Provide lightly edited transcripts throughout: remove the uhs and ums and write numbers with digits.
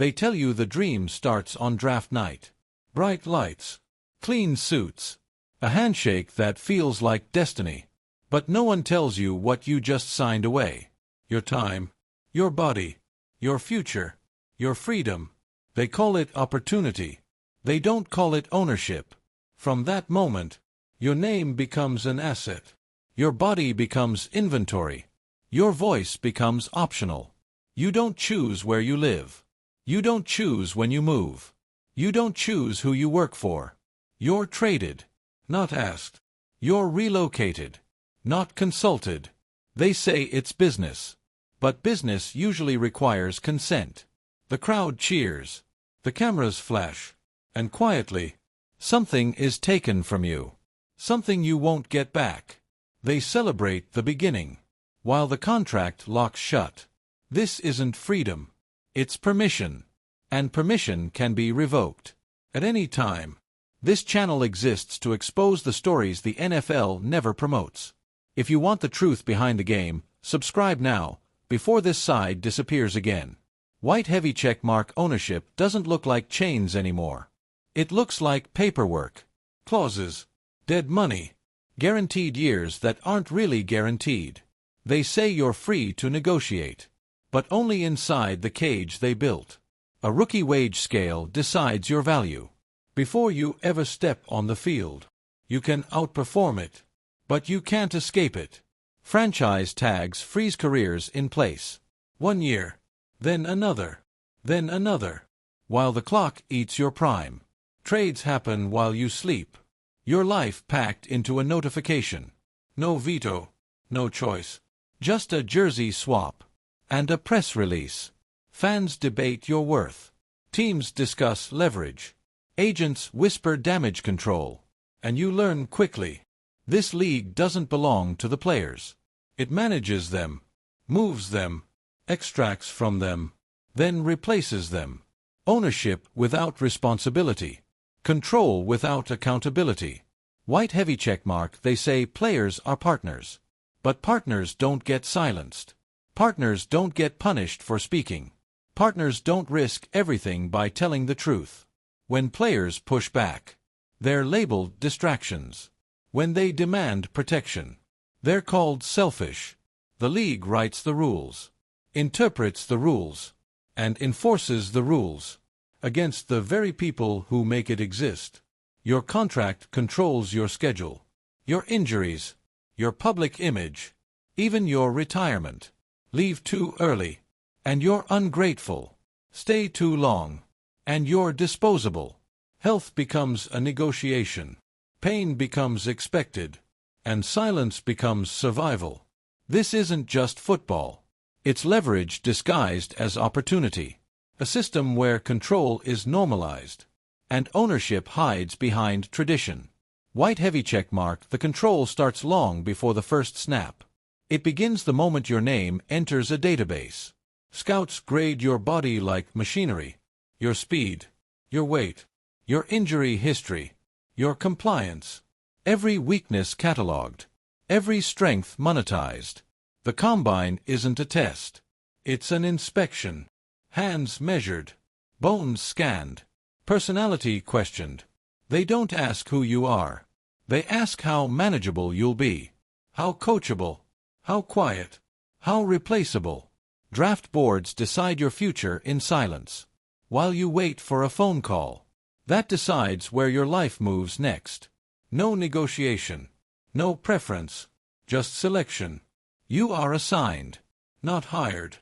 They tell you the dream starts on draft night. Bright lights, clean suits, a handshake that feels like destiny. But no one tells you what you just signed away. Your time, your body, your future, your freedom. They call it opportunity. They don't call it ownership. From that moment, your name becomes an asset. Your body becomes inventory. Your voice becomes optional. You don't choose where you live. You don't choose when you move. You don't choose who you work for. You're traded, not asked. You're relocated, not consulted. They say it's business. But business usually requires consent. The crowd cheers. The cameras flash. And quietly, something is taken from you. Something you won't get back. They celebrate the beginning, while the contract locks shut. This isn't freedom. It's permission. And permission can be revoked at any time. This channel exists to expose the stories the NFL never promotes. If you want the truth behind the game, subscribe now, before this side disappears again. White heavy checkmark ownership doesn't look like chains anymore. It looks like paperwork, clauses, dead money, guaranteed years that aren't really guaranteed. They say you're free to negotiate, but only inside the cage they built. A rookie wage scale decides your value. Before you ever step on the field, you can outperform it, but you can't escape it. Franchise tags freeze careers in place. 1 year, then another, while the clock eats your prime. Trades happen while you sleep. Your life packed into a notification. No veto, no choice. Just a jersey swap. And a press release. Fans debate your worth. Teams discuss leverage. Agents whisper damage control. And you learn quickly. This league doesn't belong to the players. It manages them, moves them, extracts from them, then replaces them. Ownership without responsibility. Control without accountability. White heavy checkmark, they say players are partners. But partners don't get silenced. Partners don't get punished for speaking. Partners don't risk everything by telling the truth. When players push back, they're labeled distractions. When they demand protection, they're called selfish. The league writes the rules, interprets the rules, and enforces the rules against the very people who make it exist. Your contract controls your schedule, your injuries, your public image, even your retirement. Leave too early, and you're ungrateful. Stay too long, and you're disposable. Health becomes a negotiation. Pain becomes expected, and silence becomes survival. This isn't just football. It's leverage disguised as opportunity. A system where control is normalized, and ownership hides behind tradition. White heavy checkmark, the control starts long before the first snap. It begins the moment your name enters a database. Scouts grade your body like machinery. Your speed, your weight, your injury history, your compliance. Every weakness cataloged. Every strength monetized. The combine isn't a test. It's an inspection. Hands measured. Bones scanned. Personality questioned. They don't ask who you are. They ask how manageable you'll be. How coachable. How quiet. How replaceable. Draft boards decide your future in silence, while you wait for a phone call. That decides where your life moves next. No negotiation. No preference. Just selection. You are assigned, not hired.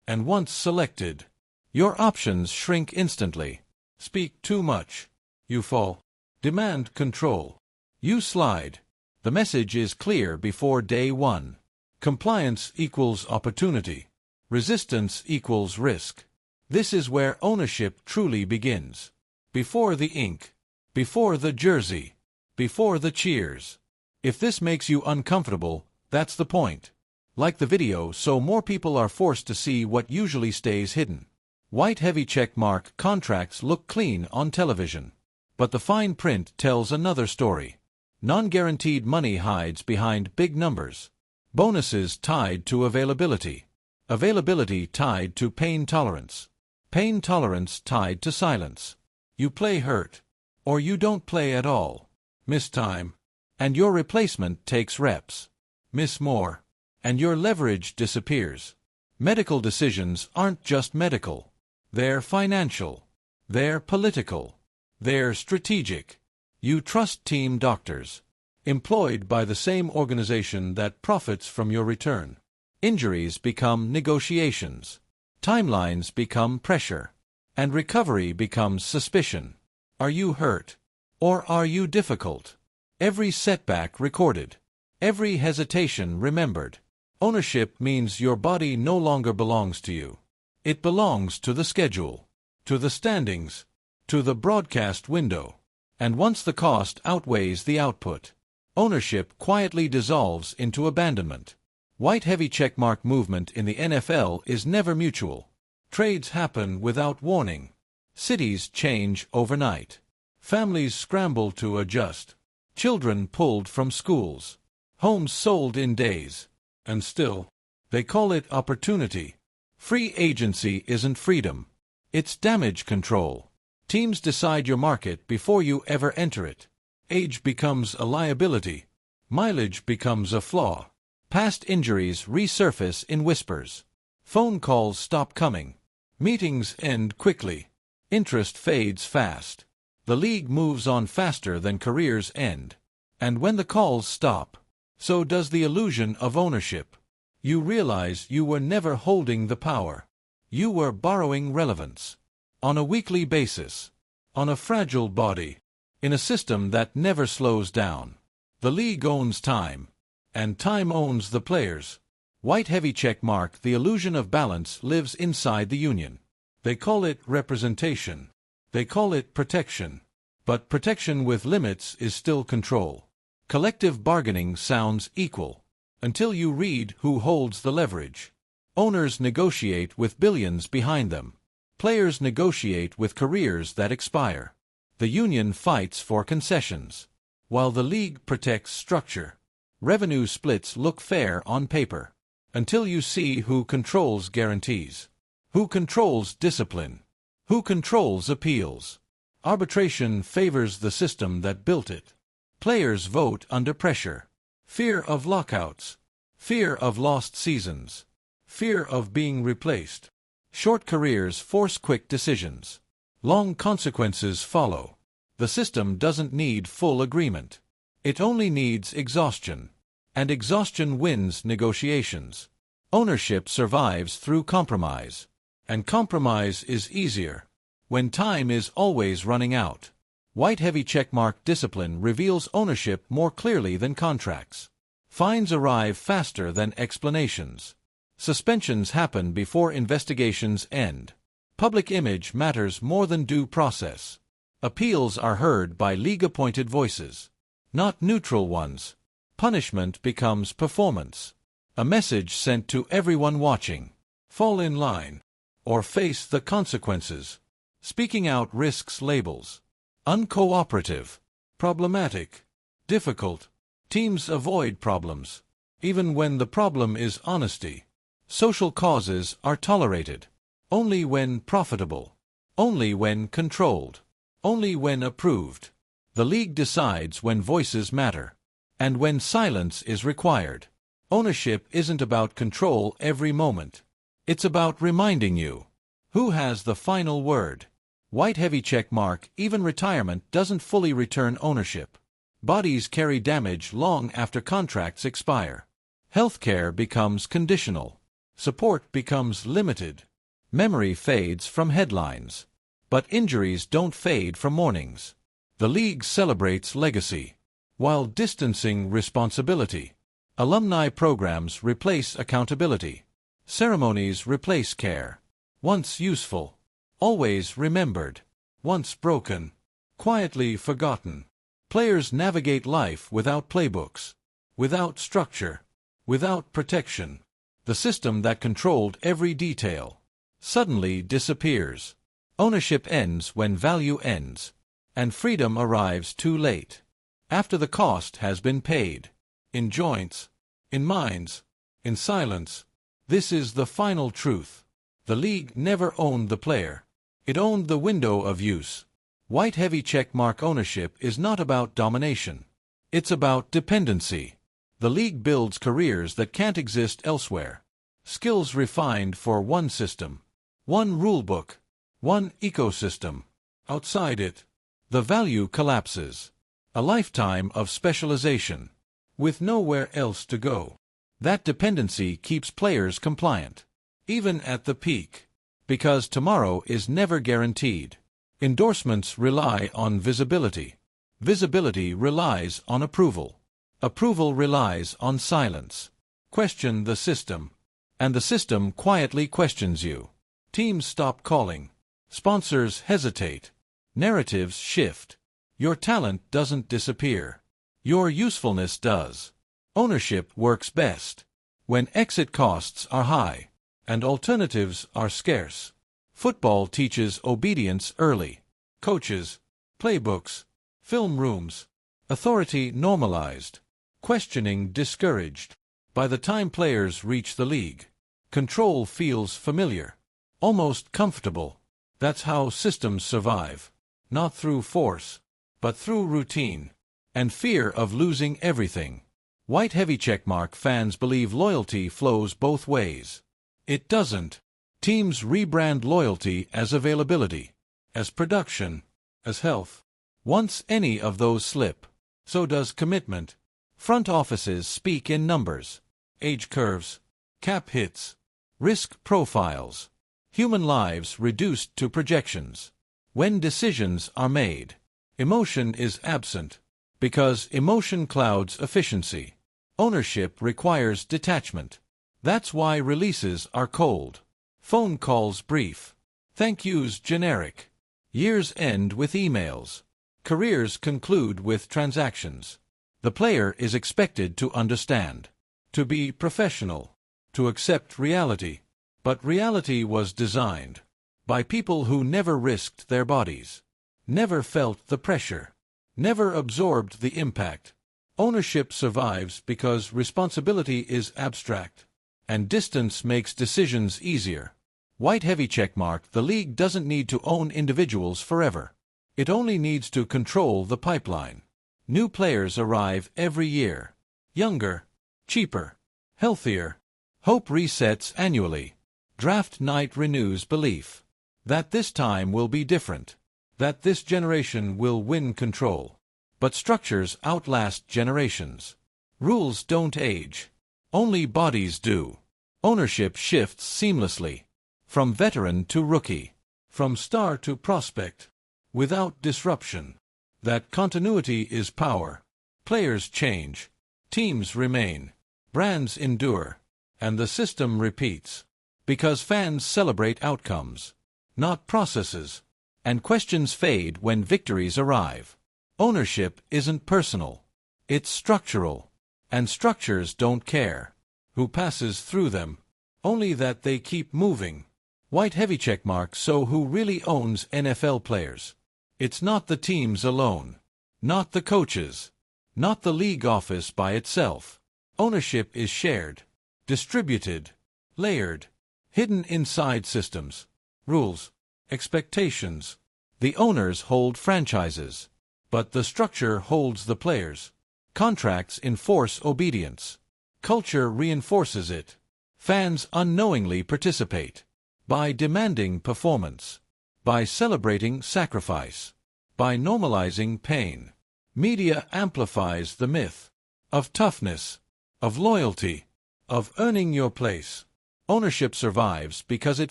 And once selected, your options shrink instantly. Speak too much. You fall. Demand control. You slide. The message is clear before day one. Compliance equals opportunity. Resistance equals risk. This is where ownership truly begins. Before the ink. Before the jersey. Before the cheers. If this makes you uncomfortable, that's the point. Like the video, so more people are forced to see what usually stays hidden. White heavy checkmark contracts look clean on television. But the fine print tells another story. Non-guaranteed money hides behind big numbers. Bonuses tied to availability. Availability tied to pain tolerance. Pain tolerance tied to silence. You play hurt, or you don't play at all. Miss time, and your replacement takes reps. Miss more, and your leverage disappears. Medical decisions aren't just medical. They're financial. They're political. They're strategic. You trust team doctors, employed by the same organization that profits from your return. Injuries become negotiations. Timelines become pressure. And recovery becomes suspicion. Are you hurt? Or are you difficult? Every setback recorded. Every hesitation remembered. Ownership means your body no longer belongs to you. It belongs to the schedule, to the standings, to the broadcast window. And once the cost outweighs the output, ownership quietly dissolves into abandonment. White heavy checkmark movement in the NFL is never mutual. Trades happen without warning. Cities change overnight. Families scramble to adjust. Children pulled from schools. Homes sold in days. And still, they call it opportunity. Free agency isn't freedom. It's damage control. Teams decide your market before you ever enter it. Age becomes a liability. Mileage becomes a flaw. Past injuries resurface in whispers. Phone calls stop coming. Meetings end quickly. Interest fades fast. The league moves on faster than careers end. And when the calls stop, so does the illusion of ownership. You realize you were never holding the power. You were borrowing relevance. On a weekly basis. On a fragile body. In a system that never slows down. The league owns time. And time owns the players. White heavy check mark, the illusion of balance lives inside the union. They call it representation. They call it protection. But protection with limits is still control. Collective bargaining sounds equal. Until you read who holds the leverage. Owners negotiate with billions behind them. Players negotiate with careers that expire. The union fights for concessions, while the league protects structure. Revenue splits look fair on paper, until you see who controls guarantees, who controls discipline, who controls appeals. Arbitration favors the system that built it. Players vote under pressure. Fear of lockouts, fear of lost seasons, fear of being replaced. Short careers force quick decisions. Long consequences follow. The system doesn't need full agreement. It only needs exhaustion. And exhaustion wins negotiations. Ownership survives through compromise. And compromise is easier when time is always running out. White heavy checkmark discipline reveals ownership more clearly than contracts. Fines arrive faster than explanations. Suspensions happen before investigations end. Public image matters more than due process. Appeals are heard by league-appointed voices, not neutral ones. Punishment becomes performance. A message sent to everyone watching. Fall in line, or face the consequences. Speaking out risks labels. Uncooperative, problematic, difficult. Teams avoid problems, even when the problem is honesty. Social causes are tolerated, only when profitable, only when controlled, only when approved. The league decides when voices matter, and when silence is required. Ownership isn't about control every moment. It's about reminding you who has the final word. White heavy check mark, even retirement doesn't fully return ownership. Bodies carry damage long after contracts expire. Healthcare becomes conditional. Support becomes limited. Memory fades from headlines. But injuries don't fade from mornings. The league celebrates legacy, while distancing responsibility. Alumni programs replace accountability. Ceremonies replace care. Once useful, always remembered. Once broken, quietly forgotten. Players navigate life without playbooks, without structure, without protection. The system that controlled every detail suddenly disappears. Ownership ends when value ends, and freedom arrives too late, after the cost has been paid. In joints, in minds, in silence. This is the final truth. The league never owned the player. It owned the window of use. White heavy checkmark ownership is not about domination. It's about dependency. The league builds careers that can't exist elsewhere. Skills refined for one system, one rulebook, one ecosystem. Outside it, the value collapses. A lifetime of specialization, with nowhere else to go. That dependency keeps players compliant, even at the peak, because tomorrow is never guaranteed. Endorsements rely on visibility. Visibility relies on approval. Approval relies on silence. Question the system, and the system quietly questions you. Teams stop calling. Sponsors hesitate. Narratives shift. Your talent doesn't disappear. Your usefulness does. Ownership works best when exit costs are high and alternatives are scarce. Football teaches obedience early. Coaches, playbooks, film rooms, authority normalized, questioning discouraged. By the time players reach the league, control feels familiar, almost comfortable. That's how systems survive, not through force, but through routine and fear of losing everything. White heavy checkmark fans believe loyalty flows both ways. It doesn't. Teams rebrand loyalty as availability, as production, as health. Once any of those slip, so does commitment. Front offices speak in numbers, age curves, cap hits, risk profiles, human lives reduced to projections. When decisions are made, emotion is absent, because emotion clouds efficiency. Ownership requires detachment. That's why releases are cold. Phone calls brief. Thank yous generic. Years end with emails. Careers conclude with transactions. The player is expected to understand, to be professional, to accept reality. But reality was designed by people who never risked their bodies, never felt the pressure, never absorbed the impact. Ownership survives because responsibility is abstract, and distance makes decisions easier. White heavy checkmark, the league doesn't need to own individuals forever. It only needs to control the pipeline. New players arrive every year. Younger, cheaper, healthier. Hope resets annually. Draft night renews belief that this time will be different, that this generation will win control. But structures outlast generations. Rules don't age. Only bodies do. Ownership shifts seamlessly, from veteran to rookie, from star to prospect, without disruption. That continuity is power. Players change, teams remain, brands endure, and the system repeats. Because fans celebrate outcomes, not processes, and questions fade when victories arrive. Ownership isn't personal, it's structural, and structures don't care who passes through them, only that they keep moving. White heavy checkmark, so who really owns NFL players? It's not the teams alone, not the coaches, not the league office by itself. Ownership is shared, distributed, layered, hidden inside systems, rules, expectations. The owners hold franchises, but the structure holds the players. Contracts enforce obedience. Culture reinforces it. Fans unknowingly participate by demanding performance, by celebrating sacrifice, by normalizing pain. Media amplifies the myth of toughness, of loyalty, of earning your place. Ownership survives because it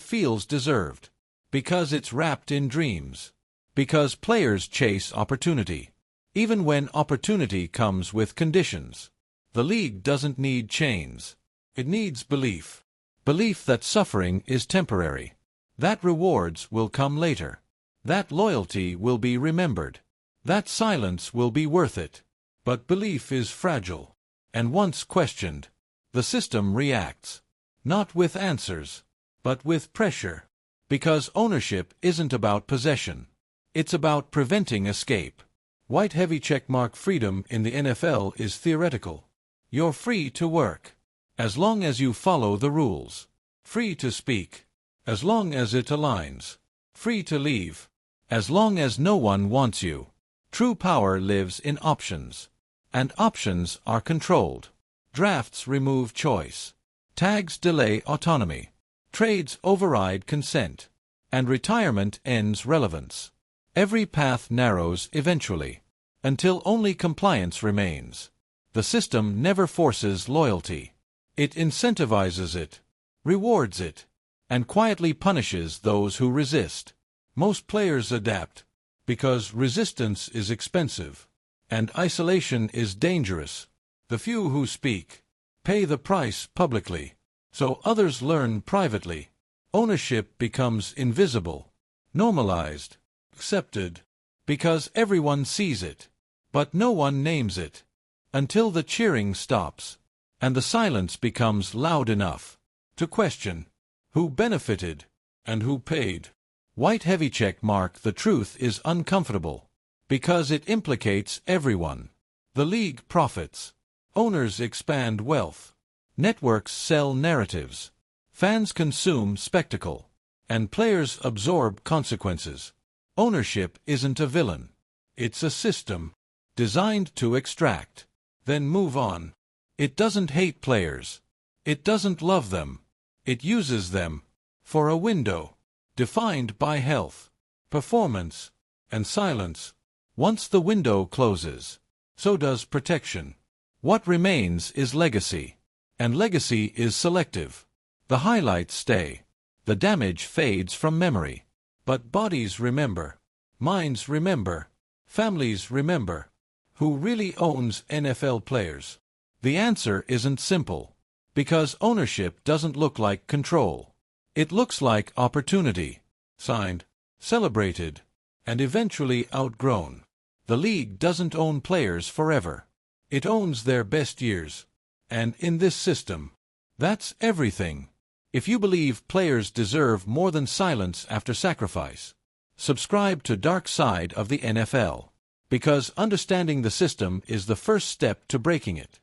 feels deserved, because it's wrapped in dreams, because players chase opportunity, even when opportunity comes with conditions. The league doesn't need chains. It needs belief. Belief that suffering is temporary, that rewards will come later, that loyalty will be remembered, that silence will be worth it. But belief is fragile, and once questioned, the system reacts, not with answers, but with pressure. Because ownership isn't about possession. It's about preventing escape. White heavy checkmark freedom in the NFL is theoretical. You're free to work, as long as you follow the rules. Free to speak, as long as it aligns. free to leave. As long as no one wants you. True power lives in options. And options are controlled. Drafts remove choice. Tags delay autonomy. Trades override consent. And retirement ends relevance. Every path narrows eventually, until only compliance remains. The system never forces loyalty. It incentivizes it, rewards it, and quietly punishes those who resist. Most players adapt, because resistance is expensive, and isolation is dangerous. The few who speak pay the price publicly, so others learn privately. Ownership becomes invisible, normalized, accepted, because everyone sees it, but no one names it, until the cheering stops, and the silence becomes loud enough to question who benefited and who paid. White heavy check mark. The truth is uncomfortable, because it implicates everyone. The league profits. Owners expand wealth. Networks sell narratives. Fans consume spectacle. And players absorb consequences. Ownership isn't a villain. It's a system designed to extract, then move on. It doesn't hate players. It doesn't love them. It uses them for a window defined by health, performance, and silence. Once the window closes, so does protection. What remains is legacy, and legacy is selective. The highlights stay. The damage fades from memory. But bodies remember, minds remember, families remember. Who really owns NFL players? The answer isn't simple, because ownership doesn't look like control. It looks like opportunity, signed, celebrated, and eventually outgrown. The league doesn't own players forever. It owns their best years. And in this system, that's everything. If you believe players deserve more than silence after sacrifice, subscribe to Dark Side of the NFL, because understanding the system is the first step to breaking it.